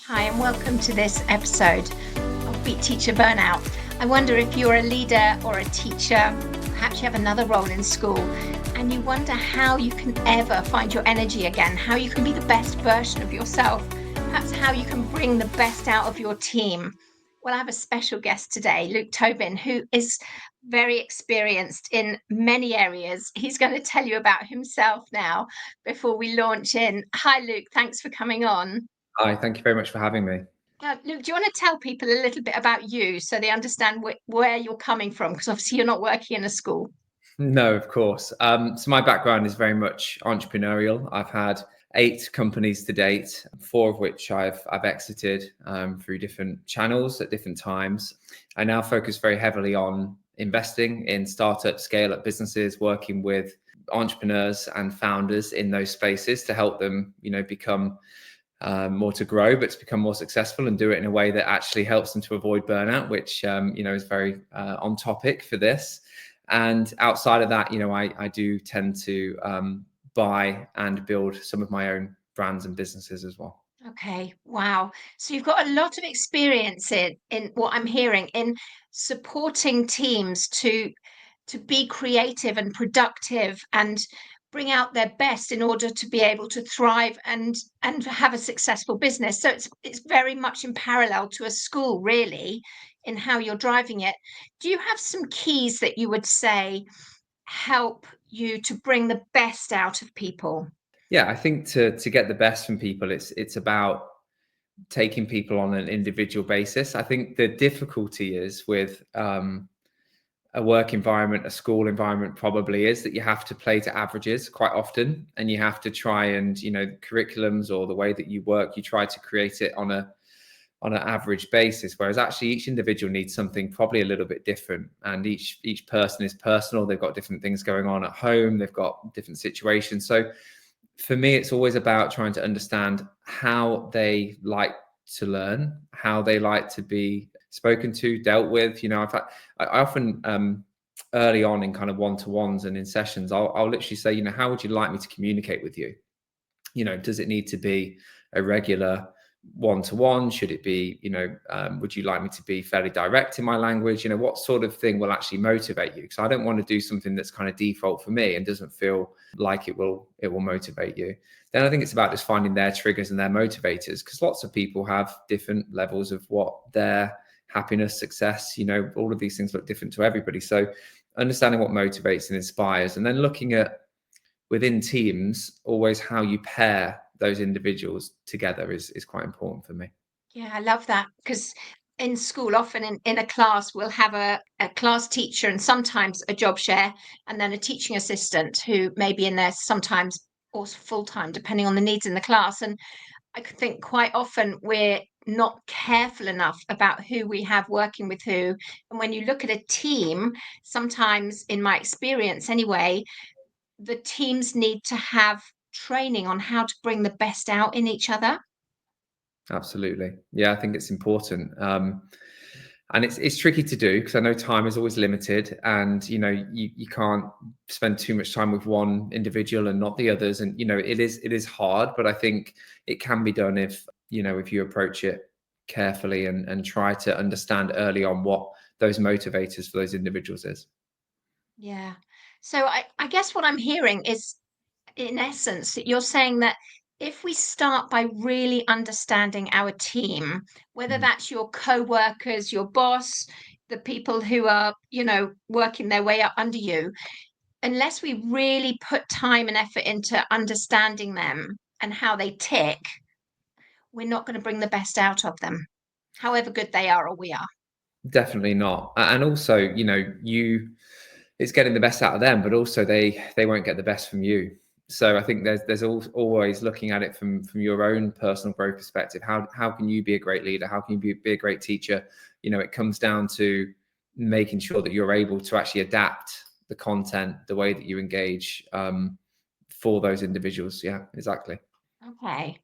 Hi, and welcome to this episode of Beat Teacher Burnout. I wonder if you're a leader or a teacher, perhaps you have another role in school, and you wonder how you can ever find your energy again, how you can be the best version of yourself, perhaps how you can bring the best out of your team. Well, I have a special guest today, Luke Tobin, who is very experienced in many areas. He's going to tell you about himself now before we launch in. Hi, Luke. Thanks for coming on. Hi, thank you very much for having me. Luke, do you want to tell people a little bit about you so they understand where you're coming from? Because obviously you're not working in a school. No, of course. So my background is very much entrepreneurial. I've had 8 companies to date, 4 of which I've exited through different channels at different times. I now focus very heavily on investing in startup, scale-up businesses, working with entrepreneurs and founders in those spaces to help them, become more to grow, but to become more successful and do it in a way that actually helps them to avoid burnout, which is very on topic for this. And outside of that, I do tend to buy and build some of my own brands and businesses as well. Okay, wow. So you've got a lot of experience in what I'm hearing in supporting teams to be creative and productive and bring out their best in order to be able to thrive and have a successful business. So it's very much in parallel to a school, really, in how you're driving it. Do you have some keys that you would say help you to bring the best out of people? Yeah, I think to get the best from people, it's about taking people on an individual basis. I think the difficulty is with a work environment, a school environment probably is that you have to play to averages quite often, and you have to try and curriculums or the way that you work, you try to create it on an average basis, whereas actually each individual needs something probably a little bit different, and each person is personal. They've got different things going on at home, they've got different situations. So for me, it's always about trying to understand how they like to learn, how they like to be spoken to, dealt with. I often early on in kind of one-to-ones and in sessions, I'll literally say, how would you like me to communicate with you? Does it need to be a regular one-to-one? Should it be, would you like me to be fairly direct in my language? What sort of thing will actually motivate you? Because I don't want to do something that's kind of default for me and doesn't feel like it will motivate you. Then I think it's about just finding their triggers and their motivators, because lots of people have different levels of what their happiness, success, all of these things look different to everybody. So understanding what motivates and inspires, and then looking at within teams, always how you pair those individuals together is quite important for me. Yeah, I love that because in school, often in a class, we'll have a class teacher and sometimes a job share, and then a teaching assistant who may be in there sometimes or full time, depending on the needs in the class. And I could think quite often we're not careful enough about who we have working with who. And when you look at a team, sometimes, in my experience anyway, the teams need to have training on how to bring the best out in each other. Absolutely. Yeah, I think it's important. And it's tricky to do because I know time is always limited, and you can't spend too much time with one individual and not the others. And it is hard, but I think it can be done if you approach it carefully and try to understand early on what those motivators for those individuals is. Yeah. So I guess what I'm hearing is, in essence, that you're saying that if we start by really understanding our team, whether Mhm. that's your co-workers, your boss, the people who are, working their way up under you, unless we really put time and effort into understanding them and how they tick, we're not going to bring the best out of them, however good they are or we are. Definitely not. And also, you it's getting the best out of them, but also they won't get the best from you. So I think always looking at it from your own personal growth perspective. How can you be a great leader? How can you be a great teacher? It comes down to making sure that you're able to actually adapt the content, the way that you engage for those individuals. Yeah, exactly. Okay.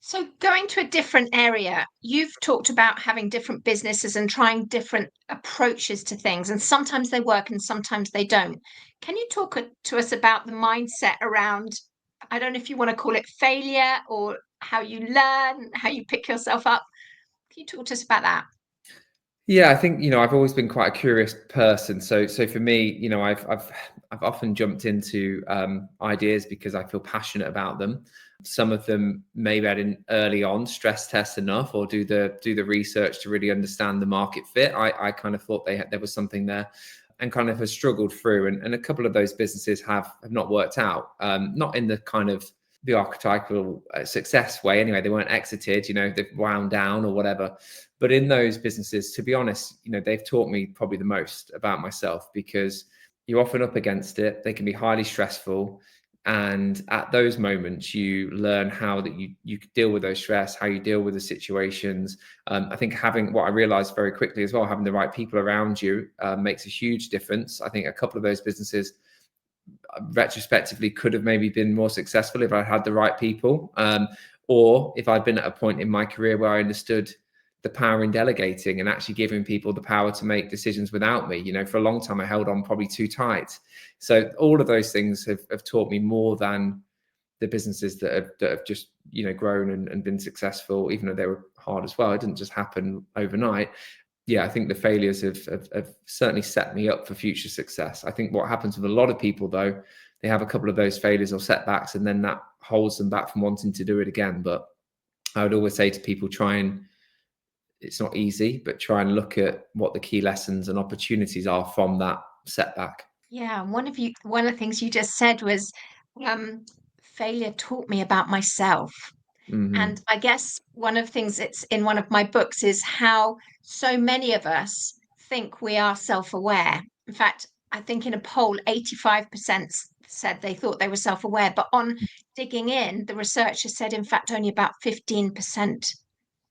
So, going to a different area, you've talked about having different businesses and trying different approaches to things, and sometimes they work and sometimes they don't. Can you talk to us about the mindset around, I don't know if you want to call it failure or how you learn, how you pick yourself up. Can you talk to us about that? Yeah, I think, I've always been quite a curious person. So for me, I've often jumped into ideas because I feel passionate about them. Some of them maybe I didn't early on stress test enough or do the research to really understand the market fit. I kind of thought there was something there, and kind of has struggled through. And a couple of those businesses have not worked out. Not in the kind of the archetypal success way. Anyway, they weren't exited. They've wound down or whatever. But in those businesses, to be honest, they've taught me probably the most about myself, because you're often up against it. They can be highly stressful. And at those moments, you learn how that you deal with those stress, how you deal with the situations. I think having, what I realized very quickly as well, having the right people around you makes a huge difference. I think a couple of those businesses retrospectively could have maybe been more successful if I had the right people, or if I'd been at a point in my career where I understood the power in delegating and actually giving people the power to make decisions without me. For a long time, I held on probably too tight. So all of those things have taught me more than the businesses that have just, grown and been successful, even though they were hard as well. It didn't just happen overnight. Yeah, I think the failures have certainly set me up for future success. I think what happens with a lot of people, though, they have a couple of those failures or setbacks, and then that holds them back from wanting to do it again. But I would always say to people, it's not easy, but try and look at what the key lessons and opportunities are from that setback. Yeah, one of the things you just said was failure taught me about myself. Mm-hmm. And I guess one of the things that's in one of my books is how so many of us think we are self-aware. In fact, I think in a poll, 85% said they thought they were self-aware, but on digging in, the researchers said, in fact, only about 15%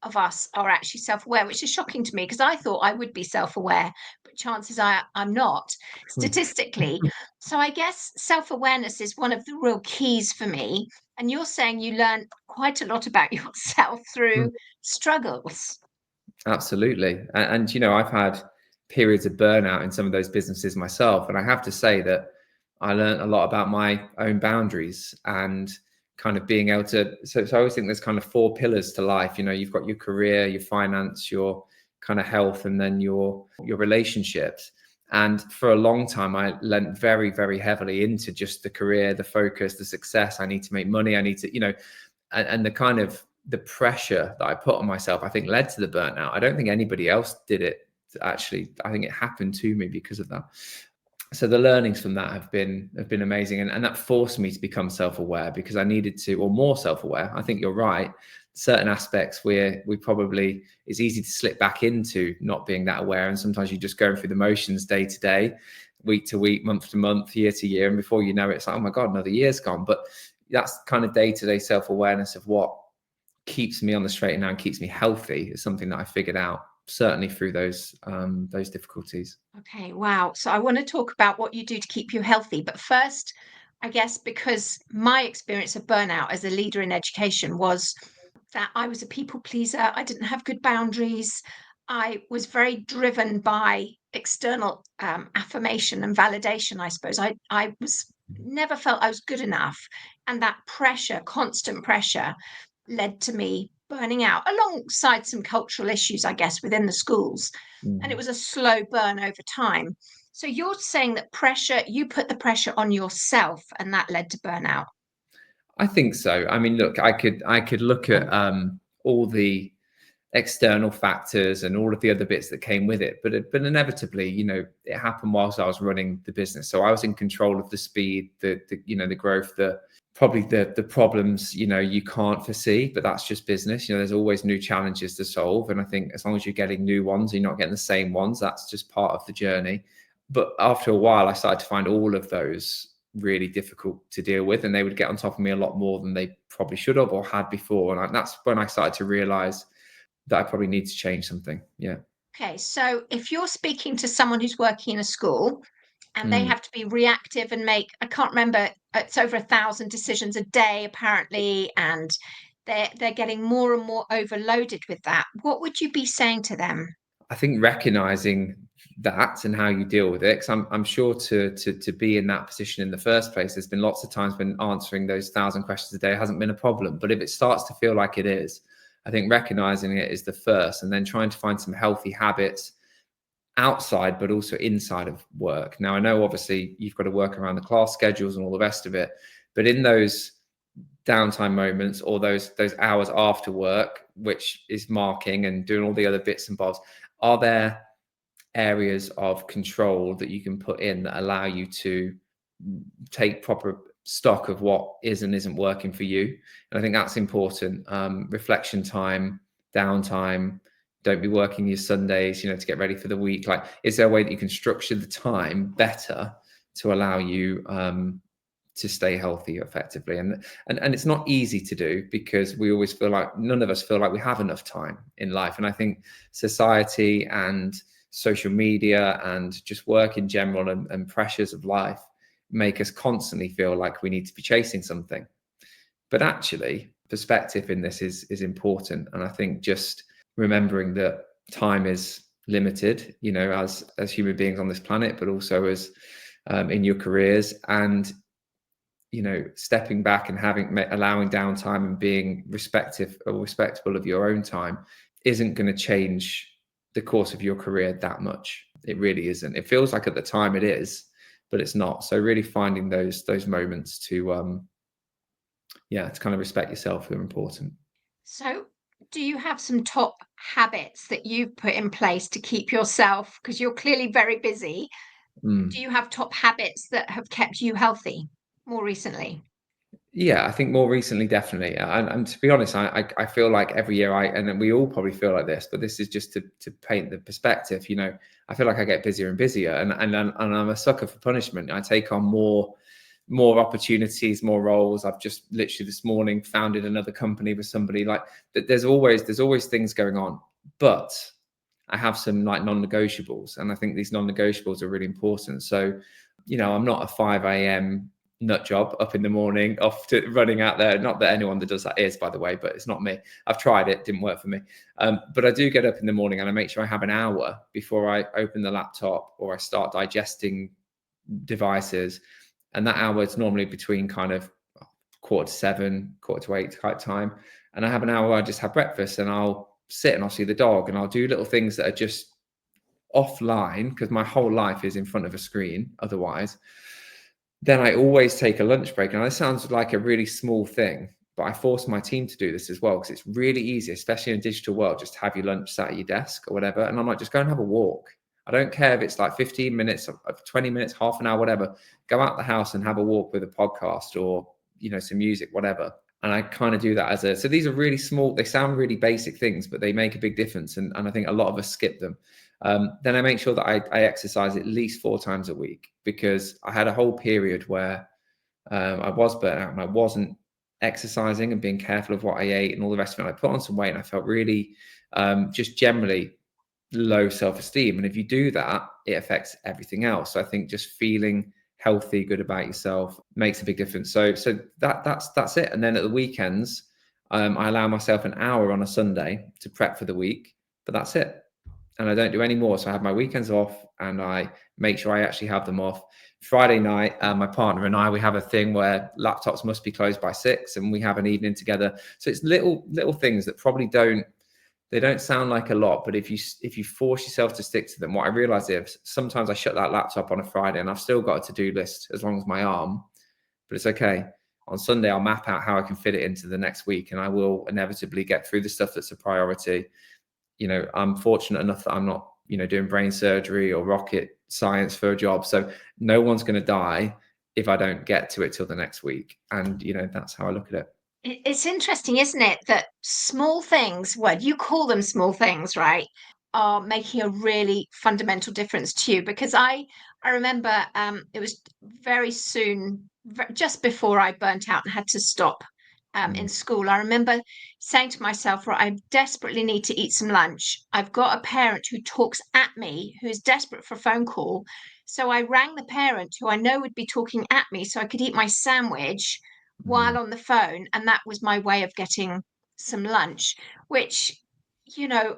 of us are actually self-aware, which is shocking to me because I thought I would be self-aware, but chances are I'm not statistically. So I guess self-awareness is one of the real keys for me. And you're saying you learn quite a lot about yourself through struggles. Absolutely. And I've had periods of burnout in some of those businesses myself. And I have to say that I learned a lot about my own boundaries and kind of being able to. So I always think there's kind of four pillars to life. You've got your career, your finance, your kind of health, and then your relationships. And for a long time, I lent very, very heavily into just the career, the focus, the success. I need to make money. I need to, and the kind of the pressure that I put on myself, I think led to the burnout. I don't think anybody else did it. Actually, I think it happened to me because of that. So the learnings from that have been amazing. And that forced me to become self-aware because I needed to, or more self-aware. I think you're right. Certain aspects where it's easy to slip back into not being that aware. And sometimes you're just going through the motions day to day, week to week, month to month, year to year. And before you know it, it's like, oh my God, another year's gone. But that's kind of day-to-day self-awareness of what keeps me on the straight and narrow and keeps me healthy is something that I figured out certainly through those difficulties. Okay, wow. So I want to talk about what you do to keep you healthy. But first, I guess because my experience of burnout as a leader in education was that I was a people pleaser. I didn't have good boundaries. I was very driven by external affirmation and validation, I suppose. I was never felt I was good enough. And that pressure, constant pressure, led to me burning out alongside some cultural issues, I guess, within the schools. And it was a slow burn over time. So you're saying that you put the pressure on yourself and that led to burnout. I think so. I mean, look, I could look at all the external factors and all of the other bits that came with it, but inevitably, it happened whilst I was running the business. So I was in control of the speed, the growth, probably the problems, you can't foresee, but that's just business. There's always new challenges to solve. And I think as long as you're getting new ones, you're not getting the same ones, that's just part of the journey. But after a while, I started to find all of those really difficult to deal with, and they would get on top of me a lot more than they probably should have or had before. And that's when I started to realize that I probably need to change something. Yeah. Okay, so if you're speaking to someone who's working in a school and they have to be reactive and make, I can't remember, it's over 1,000 decisions a day apparently, and they're getting more and more overloaded with that, what would you be saying to them? I think recognizing that and how you deal with it, because I'm sure to be in that position in the first place, there's been lots of times when answering those 1,000 questions a day hasn't been a problem. But if it starts to feel like it is, I think recognizing it is the first, and then trying to find some healthy habits outside but also inside of work. Now, I know obviously you've got to work around the class schedules and all the rest of it, but in those downtime moments, or those hours after work, which is marking and doing all the other bits and bobs, are there areas of control that you can put in that allow you to take proper stock of what is and isn't working for you? And I think that's important. Reflection time, downtime. Don't be working your Sundays, to get ready for the week. Like, is there a way that you can structure the time better to allow you to stay healthy effectively? And it's not easy to do, because we always feel like, none of us feel like we have enough time in life. And I think society and social media and just work in general and pressures of life make us constantly feel like we need to be chasing something. But actually, perspective in this is important. And I think just remembering that time is limited, as human beings on this planet, but also as in your careers, and stepping back and allowing downtime and being respectful of your own time isn't going to change the course of your career that much. It really isn't. It feels like at the time it is, but it's not. So really finding those moments to kind of respect yourself are important. So, do you have some top habits that you've put in place to keep yourself, because you're clearly very busy? Do you have top habits that have kept you healthy more recently? Yeah, I think more recently, definitely. And to be honest, I feel like every year and then we all probably feel like this, but this is just to paint the perspective. I feel like I get busier and busier, and I'm a sucker for punishment. I take on more opportunities, more roles. I've just literally this morning founded another company with somebody. Like, there's always things going on, but I have some like non-negotiables, and I think these non-negotiables are really important. So, I'm not a 5 a.m. nut job up in the morning off to running out there. Not that anyone that does that is, by the way, but it's not me. I've tried it, didn't work for me. But I do get up in the morning and I make sure I have an hour before I open the laptop or I start digesting devices. And that hour is normally between kind of 7:15, 7:45 type time. And I have an hour where I just have breakfast and I'll sit and I'll see the dog and I'll do little things that are just offline, because my whole life is in front of a screen otherwise. Then I always take a lunch break. And that sounds like a really small thing, but I force my team to do this as well, because it's really easy, especially in a digital world, just to have your lunch sat at your desk or whatever. And I'm like, just go and have a walk. I don't care if it's like 15 minutes, 20 minutes, half an hour, whatever. Go out the house and have a walk with a podcast or, some music, whatever. And I kind of do that so these are really small, they sound really basic things, but they make a big difference. And I think a lot of us skip them. Then I make sure that I exercise at least 4 times a week, because I had a whole period where I was burnt out and I wasn't exercising and being careful of what I ate and all the rest of it. I put on some weight and I felt really just generally low self-esteem. And if you do that, it affects everything else. So I think just feeling healthy, good about yourself makes a big difference. So that's it. And then at the weekends, I allow myself an hour on a Sunday to prep for the week, but that's it. And I don't do any more. So I have my weekends off and I make sure I actually have them off. Friday night, my partner and I, we have a thing where laptops must be closed by 6 and we have an evening together. So it's little things that probably don't sound like a lot, but if you force yourself to stick to them, what I realize is sometimes I shut that laptop on a Friday and I've still got a to-do list as long as my arm, but it's okay. On Sunday, I'll map out how I can fit it into the next week and I will inevitably get through the stuff that's a priority. I'm fortunate enough that I'm not, doing brain surgery or rocket science for a job. So no one's going to die if I don't get to it till the next week. And, that's how I look at it. It's interesting, isn't it, that small things, well, you call them small things, right, are making a really fundamental difference to you. Because I remember it was very soon, just before I burnt out and had to stop in school. I remember saying to myself, right, I desperately need to eat some lunch. I've got a parent who talks at me, who is desperate for a phone call. So I rang the parent who I know would be talking at me so I could eat my sandwich while on the phone. And that was my way of getting some lunch, which,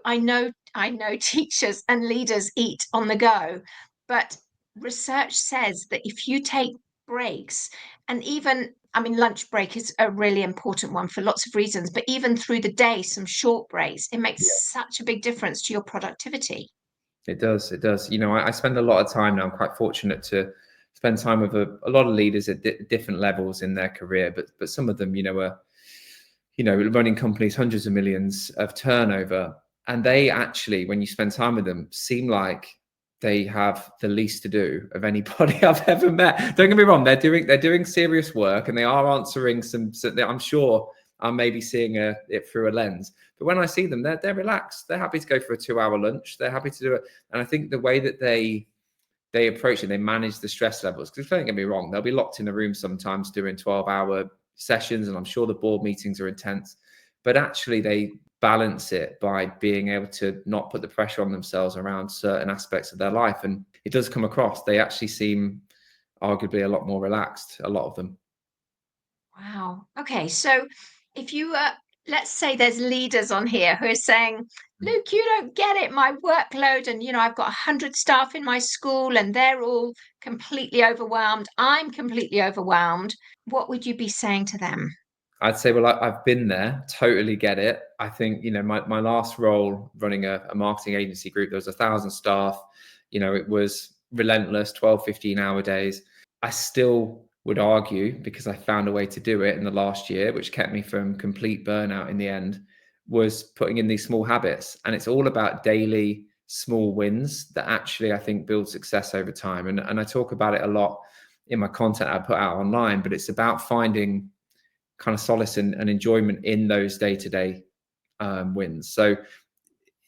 I know teachers and leaders eat on the go, but research says that if you take breaks, and even, I mean, lunch break is a really important one for lots of reasons, but even through the day, some short breaks, it makes such a big difference to your productivity. It does. It does. I spend a lot of time now. I'm quite fortunate to spend time with a lot of leaders at different levels in their career, but some of them, are, running companies, hundreds of millions of turnover. And they actually, when you spend time with them, seem like they have the least to do of anybody I've ever met. Don't get me wrong, they're doing serious work, and they are answering some. I'm sure I'm maybe seeing it through a lens. But when I see them, they're relaxed. They're happy to go for a 2-hour lunch. They're happy to do it. And I think the way that they approach it, they manage the stress levels. Because don't get me wrong, they'll be locked in a room sometimes doing 12-hour sessions, and I'm sure the board meetings are intense. But actually, they balance it by being able to not put the pressure on themselves around certain aspects of their life. And it does come across. They actually seem arguably a lot more relaxed, a lot of them. Wow. Okay. So if you, let's say there's leaders on here who are saying, Luke, you don't get it, my workload. And, I've got 100 staff in my school and they're all completely overwhelmed. I'm completely overwhelmed. What would you be saying to them? I'd say, well, I've been there, totally get it. I think, my last role running a marketing agency group, there was 1,000 staff, it was relentless, 12, 15-hour days. I still would argue, because I found a way to do it in the last year, which kept me from complete burnout in the end, was putting in these small habits. And it's all about daily small wins that actually, I think, build success over time. And I talk about it a lot in my content I put out online, but it's about finding kind of solace and enjoyment in those day-to-day wins. So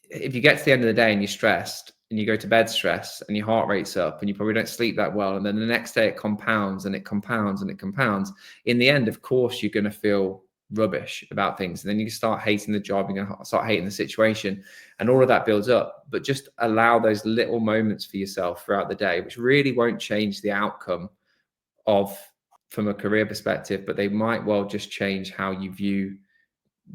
if you get to the end of the day and you're stressed and you go to bed stressed and your heart rate's up and you probably don't sleep that well, and then the next day it compounds and it compounds and it compounds, in the end, of course, you're going to feel rubbish about things. And then you start hating the job, you're going to start hating the situation, and all of that builds up. But just allow those little moments for yourself throughout the day, which really won't change the outcome from a career perspective, but they might well just change how you view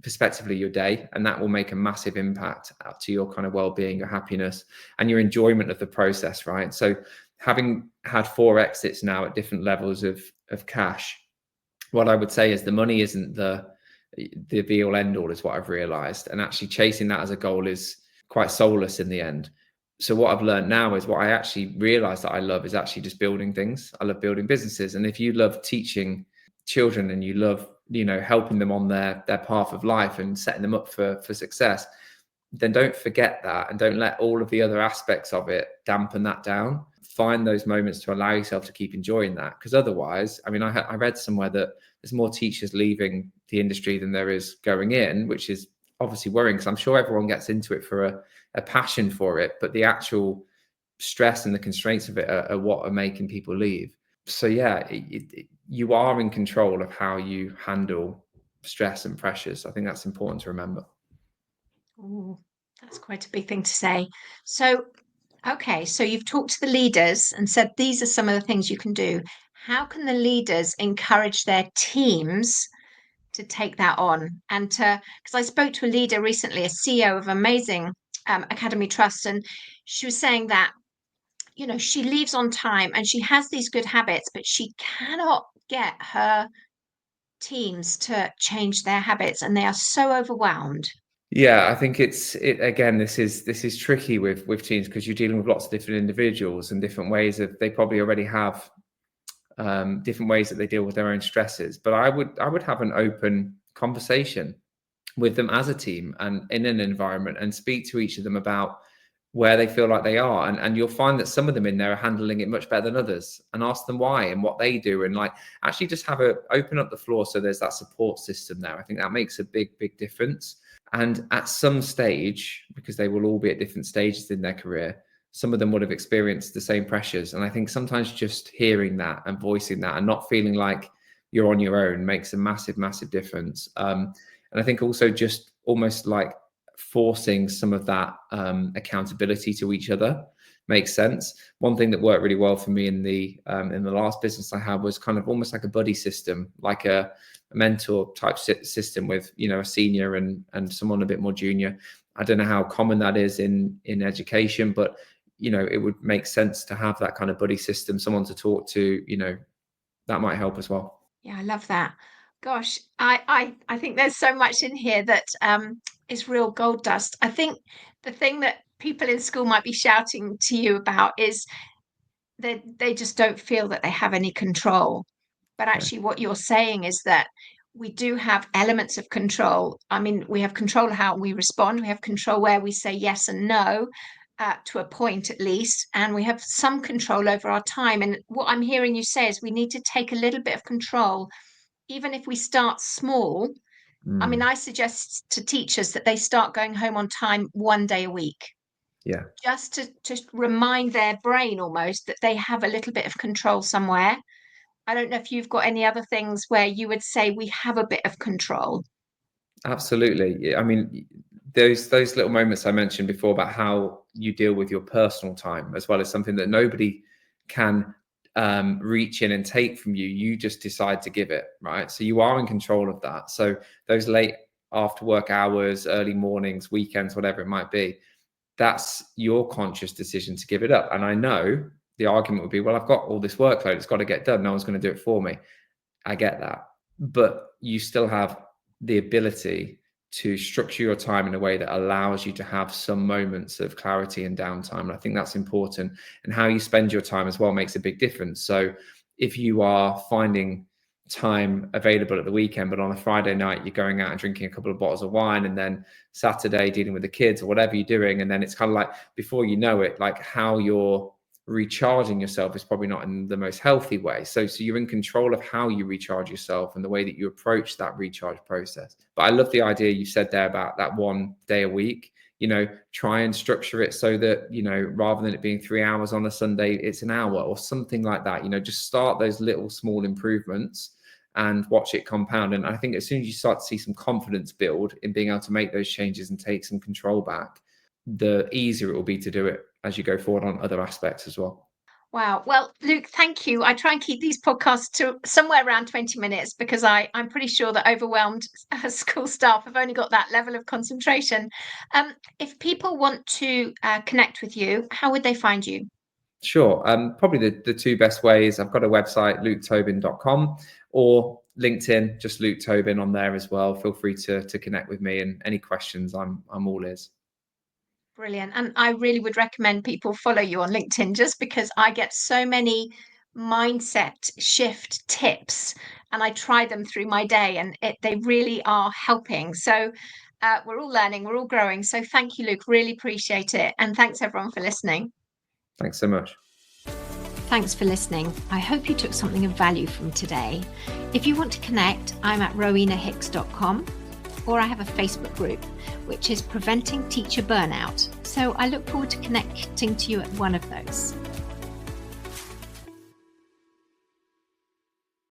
perspectively your day, and that will make a massive impact to your kind of well-being, your happiness, and your enjoyment of the process, right? So having had 4 exits now at different levels of cash, what I would say is the money isn't the be all end all, is what I've realized, and actually chasing that as a goal is quite soulless in the end. So what I've learned now is what I actually realized that I love is actually just building things. I love building businesses. And if you love teaching children and you love, helping them on their path of life and setting them up for success, then don't forget that, and don't let all of the other aspects of it dampen that down. Find those moments to allow yourself to keep enjoying that. Because otherwise, I mean, I read somewhere that there's more teachers leaving the industry than there is going in, which is obviously worrying, because I'm sure everyone gets into it for a passion for it, but the actual stress and the constraints of it are what are making people leave. So yeah, you are in control of how you handle stress and pressures. I think that's important to remember. Ooh, that's quite a big thing to say. So, okay, so you've talked to the leaders and said these are some of the things you can do. How can the leaders encourage their teams to take that on? And because I spoke to a leader recently, a CEO of amazing Academy Trust, and she was saying that, she leaves on time and she has these good habits, but she cannot get her teams to change their habits, and they are so overwhelmed. Yeah, I think again, this is tricky with teams, because you're dealing with lots of different individuals and different ways of, they probably already have different ways that they deal with their own stresses. But I would have an open conversation with them as a team and in an environment, and speak to each of them about where they feel like they are. And you'll find that some of them in there are handling it much better than others, and ask them why and what they do. And like, actually just open up the floor, so there's that support system there. I think that makes a big difference. And at some stage, because they will all be at different stages in their career, some of them would have experienced the same pressures. And I think sometimes just hearing that and voicing that and not feeling like you're on your own makes a massive difference. And I think also just almost like forcing some of that accountability to each other makes sense. One thing that worked really well for me in the last business I had was kind of almost like a buddy system, like a mentor type system with, a senior and someone a bit more junior. I don't know how common that is in education, but it would make sense to have that kind of buddy system, someone to talk to. That might help as well. Yeah, I love that. Gosh, I think there's so much in here that is real gold dust. I think the thing that people in school might be shouting to you about is that they just don't feel that they have any control. But Okay. actually, what you're saying is that we do have elements of control. I mean, we have control how we respond, we have control where we say yes and no, to a point at least, and we have some control over our time. And what I'm hearing you say is we need to take a little bit of control, even if we start small. I mean, Mm, I suggest to teachers that they start going home on time one day a week, yeah. just to remind their brain almost that they have a little bit of control somewhere. I don't know if you've got any other things where you would say we have a bit of control. Absolutely. I mean, those little moments I mentioned before about how you deal with your personal time as well as something that nobody can reach in and take from you. You just decide to give it, right? So you are in control of that. So those late after work hours, early mornings, weekends, whatever it might be, that's your conscious decision to give it up. And I know the argument would be, well, I've got all this workload, it's got to get done. No one's going to do it for me. I get that. But you still have the ability to structure your time in a way that allows you to have some moments of clarity and downtime. And I think that's important. And how you spend your time as well makes a big difference. So if you are finding time available at the weekend, but on a Friday night, you're going out and drinking a couple of bottles of wine, and then Saturday dealing with the kids or whatever you're doing. And then it's kind of like, before you know it, like how you're recharging yourself is probably not in the most healthy way. So you're in control of how you recharge yourself and the way that you approach that recharge process. But I love the idea you said there about that one day a week. Try and structure it so that, rather than it being 3 hours on a Sunday, it's an hour or something like that. Just start those little small improvements and watch it compound. And I think as soon as you start to see some confidence build in being able to make those changes and take some control back, the easier it will be to do it as you go forward on other aspects as well. Wow. Well, Luke, thank you. I try and keep these podcasts to somewhere around 20 minutes because I'm pretty sure that overwhelmed school staff have only got that level of concentration. If people want to connect with you, how would they find you? Sure. Probably the two best ways. I've got a website, luketobin.com, or LinkedIn, just Luke Tobin on there as well. Feel free to connect with me, and any questions, I'm all ears. Brilliant. And I really would recommend people follow you on LinkedIn just because I get so many mindset shift tips and I try them through my day and they really are helping. So we're all learning, we're all growing. So thank you, Luke. Really appreciate it. And thanks everyone for listening. Thanks so much. Thanks for listening. I hope you took something of value from today. If you want to connect, I'm at rowenahicks.com. or I have a Facebook group, which is Preventing Teacher Burnout. So I look forward to connecting to you at one of those.